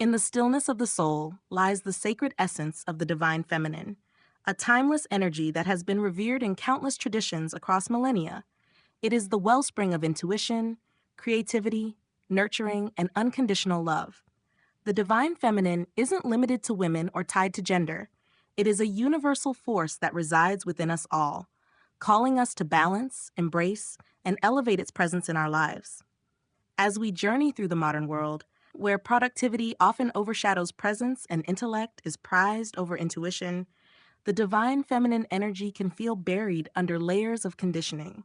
In the stillness of the soul lies the sacred essence of the divine feminine, a timeless energy that has been revered in countless traditions across millennia. It is the wellspring of intuition, creativity, nurturing, and unconditional love. The divine feminine isn't limited to women or tied to gender. It is a universal force that resides within us all, calling us to balance, embrace, and elevate its presence in our lives. As we journey through the modern world, where productivity often overshadows presence and intellect is prized over intuition, the divine feminine energy can feel buried under layers of conditioning.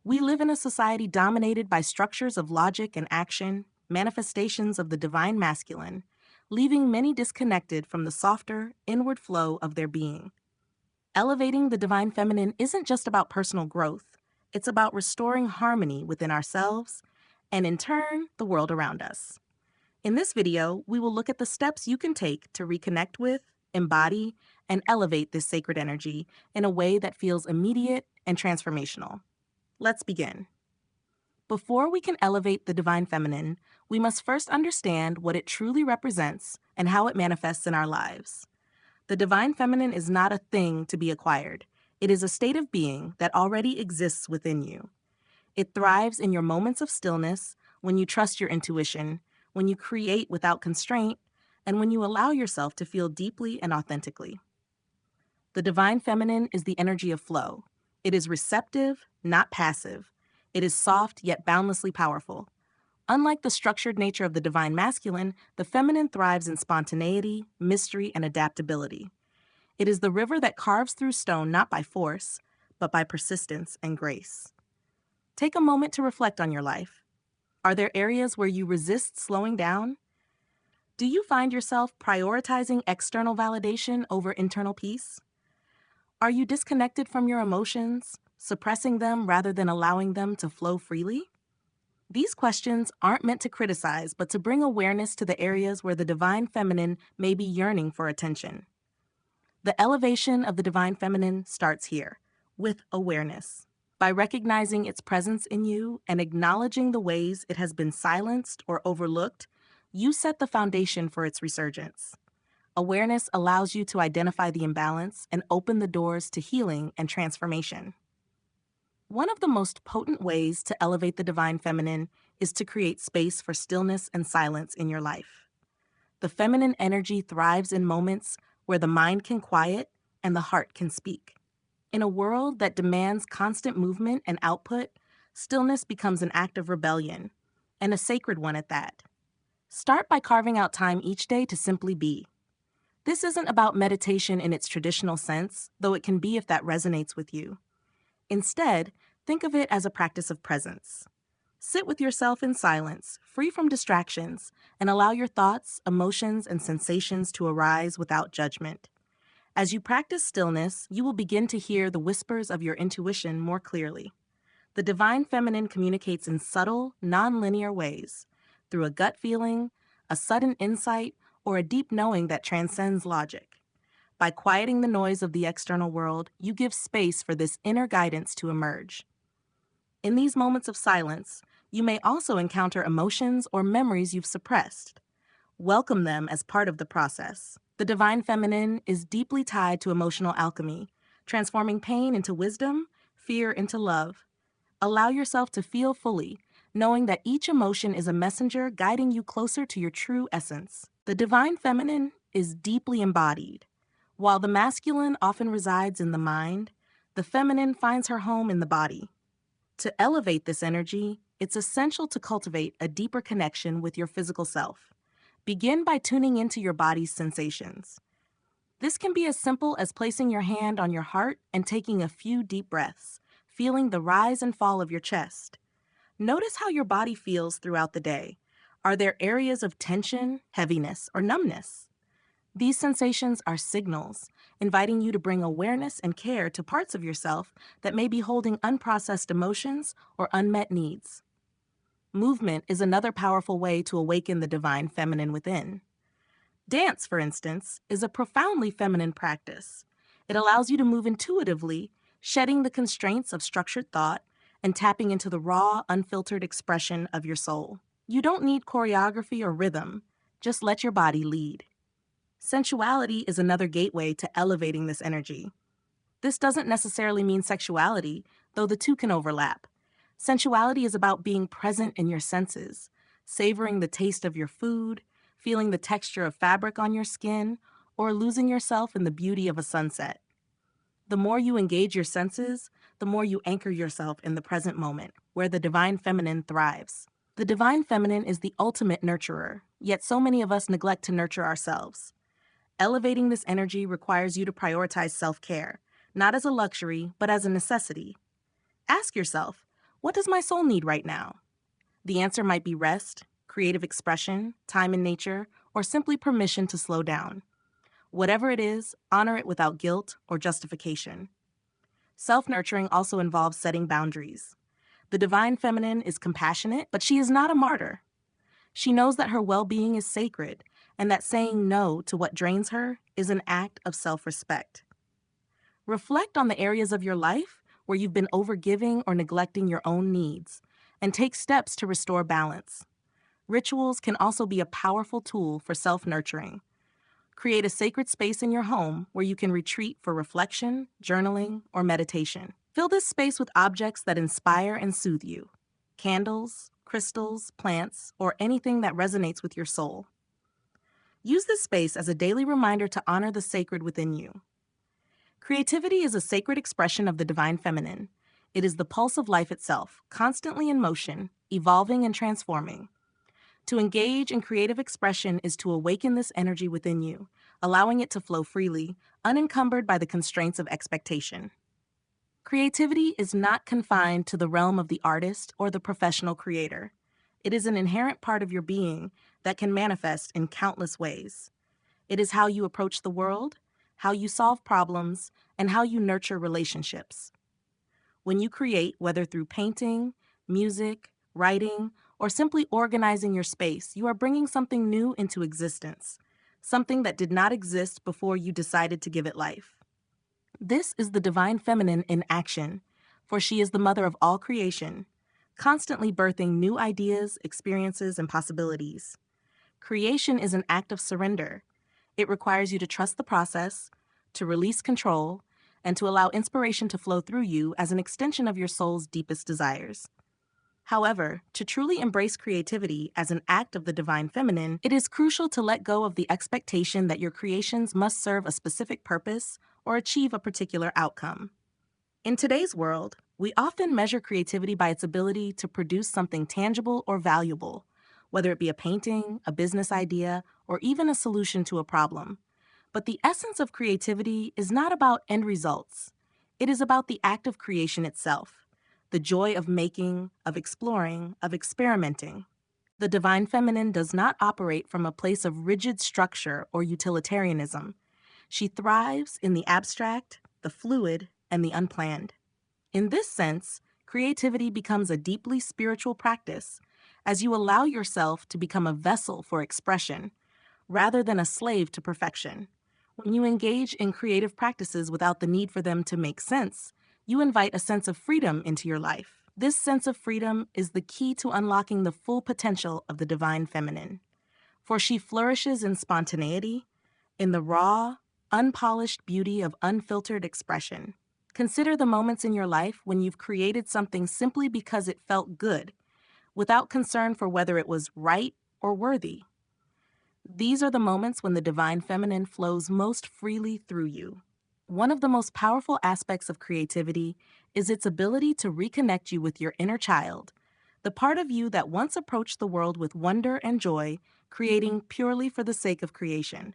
We live in a society dominated by structures of logic and action, manifestations of the divine masculine, leaving many disconnected from the softer, inward flow of their being. Elevating the divine feminine isn't just about personal growth, it's about restoring harmony within ourselves and, in turn, the world around us. In this video, we will look at the steps you can take to reconnect with, embody, and elevate this sacred energy in a way that feels immediate and transformational. Let's begin. Before we can elevate the divine feminine, we must first understand what it truly represents and how it manifests in our lives. The divine feminine is not a thing to be acquired. It is a state of being that already exists within you. It thrives in your moments of stillness, when you trust your intuition, when you create without constraint, and when you allow yourself to feel deeply and authentically. The divine feminine is the energy of flow. It is receptive, not passive. It is soft yet boundlessly powerful. Unlike the structured nature of the divine masculine, the feminine thrives in spontaneity, mystery, and adaptability. It is the river that carves through stone not by force, but by persistence and grace. Take a moment to reflect on your life. Are there areas where you resist slowing down? Do you find yourself prioritizing external validation over internal peace? Are you disconnected from your emotions, suppressing them rather than allowing them to flow freely? These questions aren't meant to criticize, but to bring awareness to the areas where the divine feminine may be yearning for attention. The elevation of the divine feminine starts here, with awareness. By recognizing its presence in you and acknowledging the ways it has been silenced or overlooked, you set the foundation for its resurgence. Awareness allows you to identify the imbalance and open the doors to healing and transformation. One of the most potent ways to elevate the divine feminine is to create space for stillness and silence in your life. The feminine energy thrives in moments where the mind can quiet and the heart can speak. In a world that demands constant movement and output, stillness becomes an act of rebellion, and a sacred one at that. Start by carving out time each day to simply be. This isn't about meditation in its traditional sense, though it can be if that resonates with you. Instead, think of it as a practice of presence. Sit with yourself in silence, free from distractions, and allow your thoughts, emotions, and sensations to arise without judgment. As you practice stillness, you will begin to hear the whispers of your intuition more clearly. The divine feminine communicates in subtle, non-linear ways, through a gut feeling, a sudden insight, or a deep knowing that transcends logic. By quieting the noise of the external world, you give space for this inner guidance to emerge. In these moments of silence, you may also encounter emotions or memories you've suppressed. Welcome them as part of the process. The divine feminine is deeply tied to emotional alchemy, transforming pain into wisdom, fear into love. Allow yourself to feel fully, knowing that each emotion is a messenger guiding you closer to your true essence. The divine feminine is deeply embodied. While the masculine often resides in the mind, the feminine finds her home in the body. To elevate this energy, it's essential to cultivate a deeper connection with your physical self. Begin by tuning into your body's sensations. This can be as simple as placing your hand on your heart and taking a few deep breaths, feeling the rise and fall of your chest. Notice how your body feels throughout the day. Are there areas of tension, heaviness, or numbness? These sensations are signals, inviting you to bring awareness and care to parts of yourself that may be holding unprocessed emotions or unmet needs. Movement is another powerful way to awaken the divine feminine within. Dance, for instance, is a profoundly feminine practice. It allows you to move intuitively, shedding the constraints of structured thought and tapping into the raw, unfiltered expression of your soul. You don't need choreography or rhythm. Just let your body lead. Sensuality is another gateway to elevating this energy. This doesn't necessarily mean sexuality, though the two can overlap. Sensuality is about being present in your senses, savoring the taste of your food, feeling the texture of fabric on your skin, or losing yourself in the beauty of a sunset. The more you engage your senses, the more you anchor yourself in the present moment, where the divine feminine thrives. The divine feminine is the ultimate nurturer, yet so many of us neglect to nurture ourselves. Elevating this energy requires you to prioritize self-care, not as a luxury, but as a necessity. Ask yourself, what does my soul need right now? The answer might be rest, creative expression, time in nature, or simply permission to slow down. Whatever it is, honor it without guilt or justification. Self-nurturing also involves setting boundaries. The divine feminine is compassionate, but she is not a martyr. She knows that her well-being is sacred and that saying no to what drains her is an act of self-respect. Reflect on the areas of your life where you've been overgiving or neglecting your own needs, and take steps to restore balance. Rituals can also be a powerful tool for self-nurturing. Create a sacred space in your home where you can retreat for reflection, journaling, or meditation. Fill this space with objects that inspire and soothe you. Candles, crystals, plants, or anything that resonates with your soul. Use this space as a daily reminder to honor the sacred within you. Creativity is a sacred expression of the divine feminine. It is the pulse of life itself, constantly in motion, evolving and transforming. To engage in creative expression is to awaken this energy within you, allowing it to flow freely, unencumbered by the constraints of expectation. Creativity is not confined to the realm of the artist or the professional creator. It is an inherent part of your being that can manifest in countless ways. It is how you approach the world, how you solve problems, and how you nurture relationships. When you create, whether through painting, music, writing, or simply organizing your space, you are bringing something new into existence, something that did not exist before you decided to give it life. This is the divine feminine in action, for she is the mother of all creation, constantly birthing new ideas, experiences, and possibilities. Creation is an act of surrender. It requires you to trust the process, to release control, and to allow inspiration to flow through you as an extension of your soul's deepest desires. However, to truly embrace creativity as an act of the divine feminine, it is crucial to let go of the expectation that your creations must serve a specific purpose or achieve a particular outcome. In today's world, we often measure creativity by its ability to produce something tangible or valuable, whether it be a painting, a business idea, or even a solution to a problem. But the essence of creativity is not about end results. It is about the act of creation itself. The joy of making, of exploring, of experimenting. The divine feminine does not operate from a place of rigid structure or utilitarianism. She thrives in the abstract, the fluid, and the unplanned. In this sense, creativity becomes a deeply spiritual practice as you allow yourself to become a vessel for expression rather than a slave to perfection. When you engage in creative practices without the need for them to make sense, you invite a sense of freedom into your life. This sense of freedom is the key to unlocking the full potential of the divine feminine. For she flourishes in spontaneity, in the raw, unpolished beauty of unfiltered expression. Consider the moments in your life when you've created something simply because it felt good, without concern for whether it was right or worthy. These are the moments when the divine feminine flows most freely through you. One of the most powerful aspects of creativity is its ability to reconnect you with your inner child, the part of you that once approached the world with wonder and joy, creating purely for the sake of creation.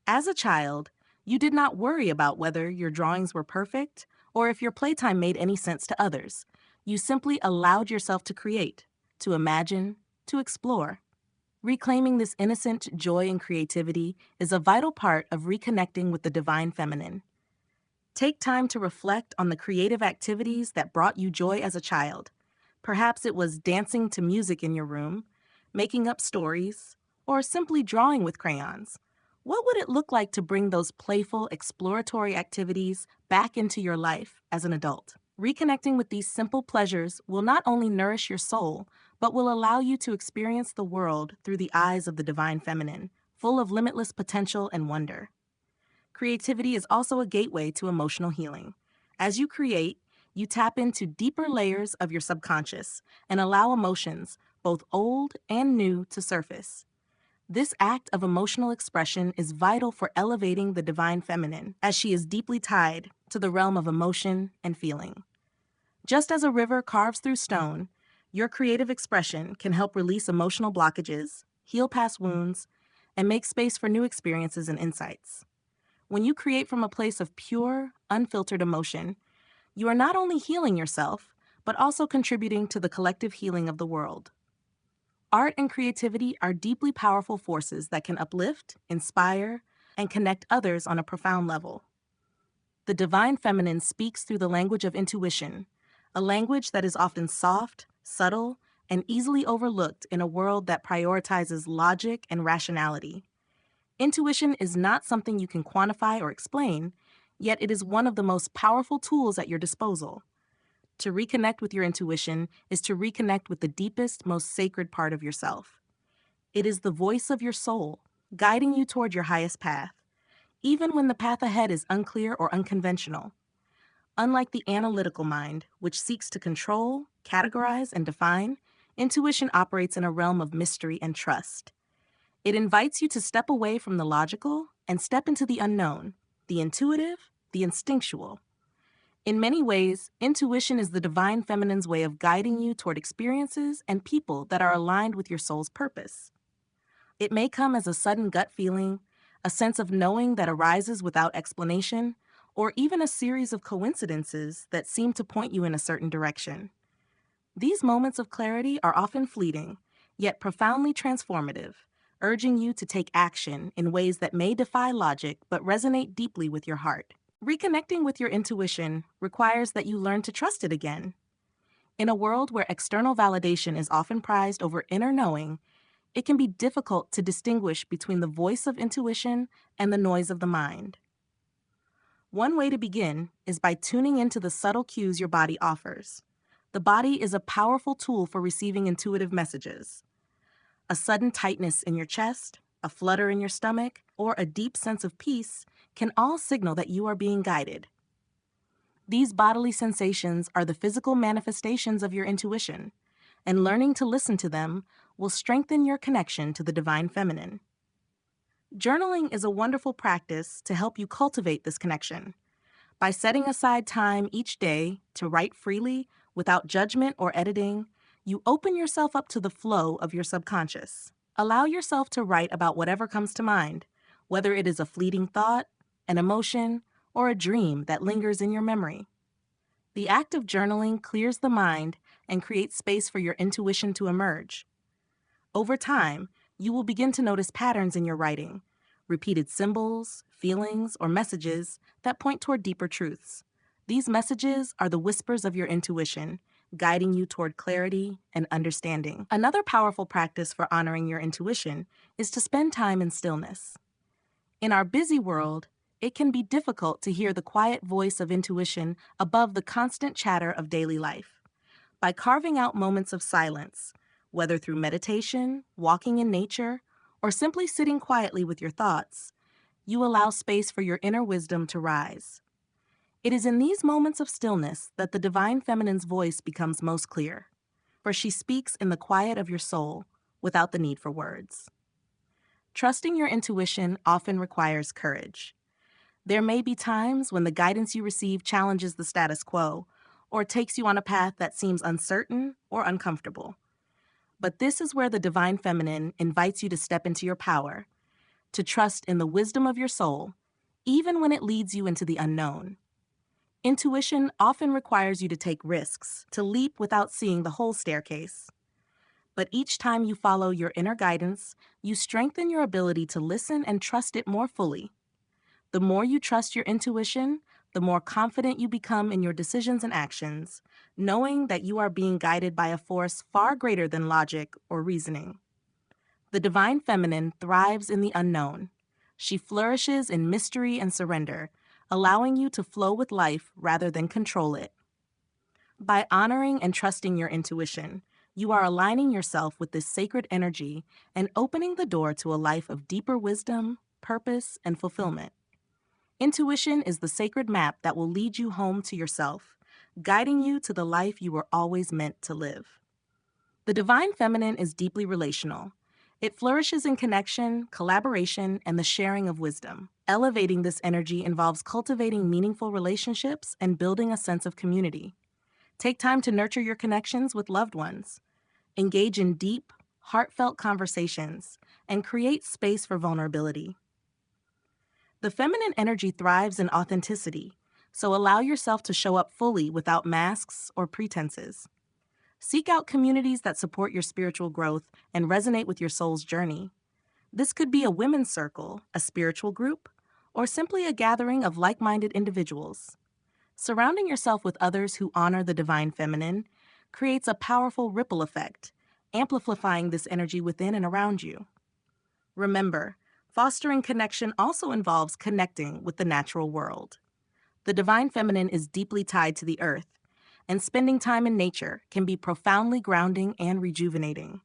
As a child, you did not worry about whether your drawings were perfect or if your playtime made any sense to others. You simply allowed yourself to create, to imagine, to explore. Reclaiming this innocent joy and creativity is a vital part of reconnecting with the divine feminine. Take time to reflect on the creative activities that brought you joy as a child. Perhaps it was dancing to music in your room, making up stories, or simply drawing with crayons. What would it look like to bring those playful, exploratory activities back into your life as an adult? Reconnecting with these simple pleasures will not only nourish your soul, but will allow you to experience the world through the eyes of the divine feminine, full of limitless potential and wonder. Creativity is also a gateway to emotional healing. As you create, you tap into deeper layers of your subconscious and allow emotions, both old and new, to surface. This act of emotional expression is vital for elevating the divine feminine, as she is deeply tied to the realm of emotion and feeling. Just as a river carves through stone, your creative expression can help release emotional blockages, heal past wounds, and make space for new experiences and insights. When you create from a place of pure, unfiltered emotion, you are not only healing yourself, but also contributing to the collective healing of the world. Art and creativity are deeply powerful forces that can uplift, inspire, and connect others on a profound level. The divine feminine speaks through the language of intuition, a language that is often soft, subtle, and easily overlooked in a world that prioritizes logic and rationality. Intuition is not something you can quantify or explain, yet it is one of the most powerful tools at your disposal. To reconnect with your intuition is to reconnect with the deepest, most sacred part of yourself. It is the voice of your soul, guiding you toward your highest path, even when the path ahead is unclear or unconventional. Unlike the analytical mind, which seeks to control, categorize, and define, intuition operates in a realm of mystery and trust. It invites you to step away from the logical and step into the unknown, the intuitive, the instinctual. In many ways, intuition is the divine feminine's way of guiding you toward experiences and people that are aligned with your soul's purpose. It may come as a sudden gut feeling, a sense of knowing that arises without explanation, or even a series of coincidences that seem to point you in a certain direction. These moments of clarity are often fleeting, yet profoundly transformative, urging you to take action in ways that may defy logic but resonate deeply with your heart. Reconnecting with your intuition requires that you learn to trust it again. In a world where external validation is often prized over inner knowing, it can be difficult to distinguish between the voice of intuition and the noise of the mind. One way to begin is by tuning into the subtle cues your body offers. The body is a powerful tool for receiving intuitive messages. A sudden tightness in your chest, a flutter in your stomach, or a deep sense of peace can all signal that you are being guided. These bodily sensations are the physical manifestations of your intuition, and learning to listen to them will strengthen your connection to the divine feminine. Journaling is a wonderful practice to help you cultivate this connection. By setting aside time each day to write freely without judgment or editing, you open yourself up to the flow of your subconscious. Allow yourself to write about whatever comes to mind, whether it is a fleeting thought, an emotion, or a dream that lingers in your memory. The act of journaling clears the mind and creates space for your intuition to emerge. Over time, you will begin to notice patterns in your writing, repeated symbols, feelings, or messages that point toward deeper truths. These messages are the whispers of your intuition, guiding you toward clarity and understanding. Another powerful practice for honoring your intuition is to spend time in stillness. In our busy world, it can be difficult to hear the quiet voice of intuition above the constant chatter of daily life. By carving out moments of silence, whether through meditation, walking in nature, or simply sitting quietly with your thoughts, you allow space for your inner wisdom to rise. It is in these moments of stillness that the divine feminine's voice becomes most clear, for she speaks in the quiet of your soul without the need for words. Trusting your intuition often requires courage. There may be times when the guidance you receive challenges the status quo or takes you on a path that seems uncertain or uncomfortable. But this is where the divine feminine invites you to step into your power, to trust in the wisdom of your soul, even when it leads you into the unknown. Intuition often requires you to take risks, to leap without seeing the whole staircase. But each time you follow your inner guidance, you strengthen your ability to listen and trust it more fully. The more you trust your intuition, the more confident you become in your decisions and actions, knowing that you are being guided by a force far greater than logic or reasoning. The divine feminine thrives in the unknown. She flourishes in mystery and surrender, allowing you to flow with life rather than control it. By honoring and trusting your intuition, You are aligning yourself with this sacred energy and opening the door to a life of deeper wisdom, purpose, and fulfillment. Intuition is the sacred map that will lead you home to yourself, guiding you to the life you were always meant to live. The divine feminine is deeply relational. It flourishes in connection, collaboration, and the sharing of wisdom. Elevating this energy involves cultivating meaningful relationships and building a sense of community. Take time to nurture your connections with loved ones. Engage in deep, heartfelt conversations and create space for vulnerability. The feminine energy thrives in authenticity, so allow yourself to show up fully without masks or pretenses. Seek out communities that support your spiritual growth and resonate with your soul's journey. This could be a women's circle, a spiritual group, or simply a gathering of like-minded individuals. Surrounding yourself with others who honor the divine feminine creates a powerful ripple effect, amplifying this energy within and around you. Remember, fostering connection also involves connecting with the natural world. The divine feminine is deeply tied to the earth, and spending time in nature can be profoundly grounding and rejuvenating.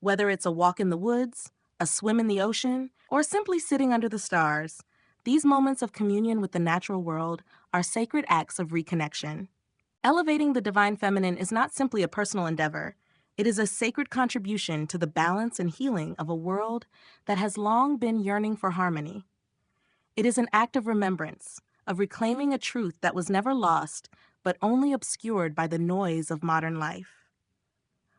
Whether it's a walk in the woods, a swim in the ocean, or simply sitting under the stars, these moments of communion with the natural world are sacred acts of reconnection. Elevating the divine feminine is not simply a personal endeavor. It is a sacred contribution to the balance and healing of a world that has long been yearning for harmony. It is an act of remembrance, of reclaiming a truth that was never lost, but only obscured by the noise of modern life.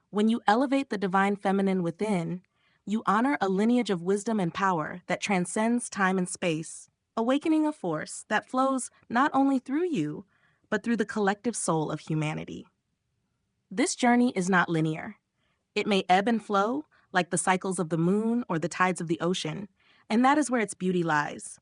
When you elevate the divine feminine within, you honor a lineage of wisdom and power that transcends time and space, awakening a force that flows not only through you, but through the collective soul of humanity. This journey is not linear. It may ebb and flow, like the cycles of the moon or the tides of the ocean, and that is where its beauty lies.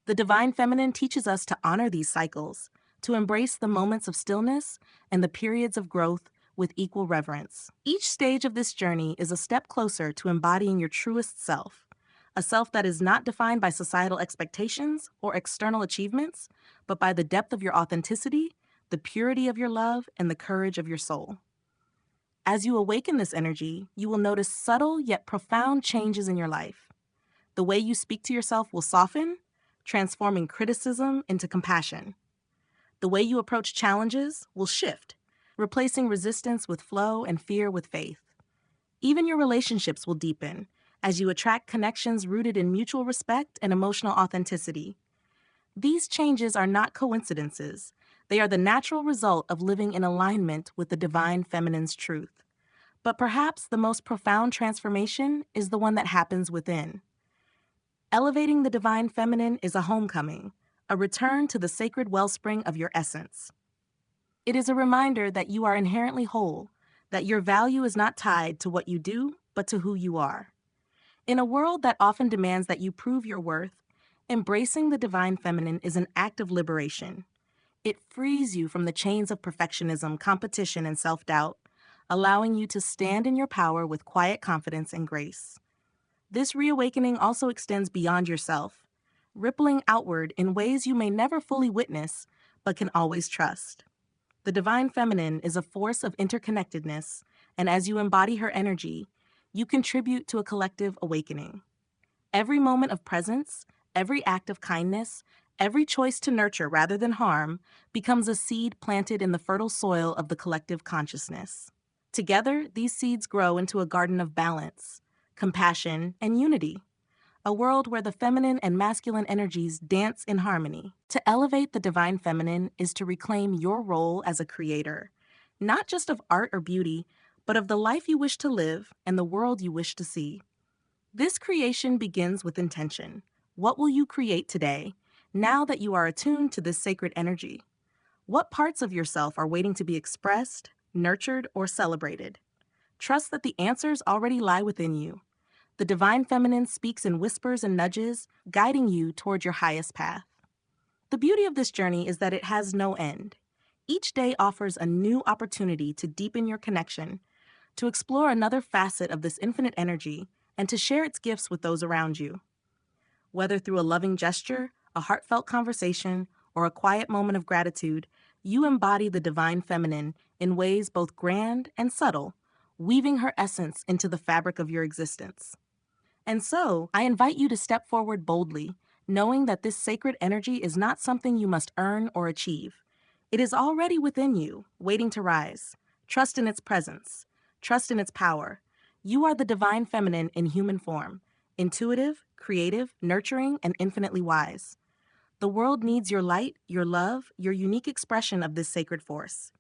The divine feminine teaches us to honor these cycles, to embrace the moments of stillness and the periods of growth with equal reverence. Each stage of this journey is a step closer to embodying your truest self, a self that is not defined by societal expectations or external achievements, but by the depth of your authenticity, the purity of your love, and the courage of your soul. As you awaken this energy, you will notice subtle yet profound changes in your life. The way you speak to yourself will soften, transforming criticism into compassion. The way you approach challenges will shift, replacing resistance with flow and fear with faith. Even your relationships will deepen as you attract connections rooted in mutual respect and emotional authenticity. These changes are not coincidences. They are the natural result of living in alignment with the divine feminine's truth. But perhaps the most profound transformation is the one that happens within. Elevating the divine feminine is a homecoming, a return to the sacred wellspring of your essence. It is a reminder that you are inherently whole, that your value is not tied to what you do, but to who you are. In a world that often demands that you prove your worth, embracing the divine feminine is an act of liberation. It frees you from the chains of perfectionism, competition, and self-doubt, allowing you to stand in your power with quiet confidence and grace. This reawakening also extends beyond yourself, rippling outward in ways you may never fully witness, but can always trust. The divine feminine is a force of interconnectedness, and as you embody her energy, you contribute to a collective awakening. Every moment of presence, every act of kindness, every choice to nurture rather than harm becomes a seed planted in the fertile soil of the collective consciousness. Together, these seeds grow into a garden of balance, compassion, and unity. A world where the feminine and masculine energies dance in harmony. To elevate the divine feminine is to reclaim your role as a creator, not just of art or beauty, but of the life you wish to live and the world you wish to see. This creation begins with intention. What will you create today, now that you are attuned to this sacred energy? What parts of yourself are waiting to be expressed, nurtured, or celebrated? Trust that the answers already lie within you. The divine feminine speaks in whispers and nudges, guiding you toward your highest path. The beauty of this journey is that it has no end. Each day offers a new opportunity to deepen your connection, to explore another facet of this infinite energy, and to share its gifts with those around you. Whether through a loving gesture, a heartfelt conversation, or a quiet moment of gratitude, you embody the divine feminine in ways both grand and subtle, weaving her essence into the fabric of your existence. And so, I invite you to step forward boldly, knowing that this sacred energy is not something you must earn or achieve. It is already within you, waiting to rise. Trust in its presence. Trust in its power. You are the divine feminine in human form, intuitive, creative, nurturing, and infinitely wise. The world needs your light, your love, your unique expression of this sacred force.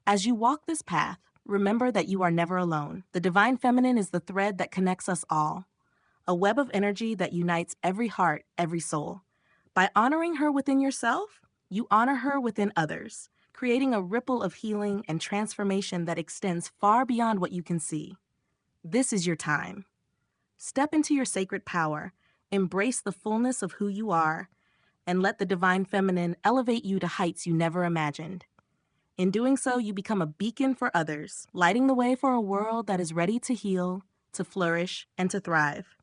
As you walk this path, remember that you are never alone. The divine feminine is the thread that connects us all, a web of energy that unites every heart, every soul. By honoring her within yourself, you honor her within others, creating a ripple of healing and transformation that extends far beyond what you can see. This is your time. Step into your sacred power, embrace the fullness of who you are, and let the divine feminine elevate you to heights you never imagined. In doing so, you become a beacon for others, lighting the way for a world that is ready to heal, to flourish, and to thrive.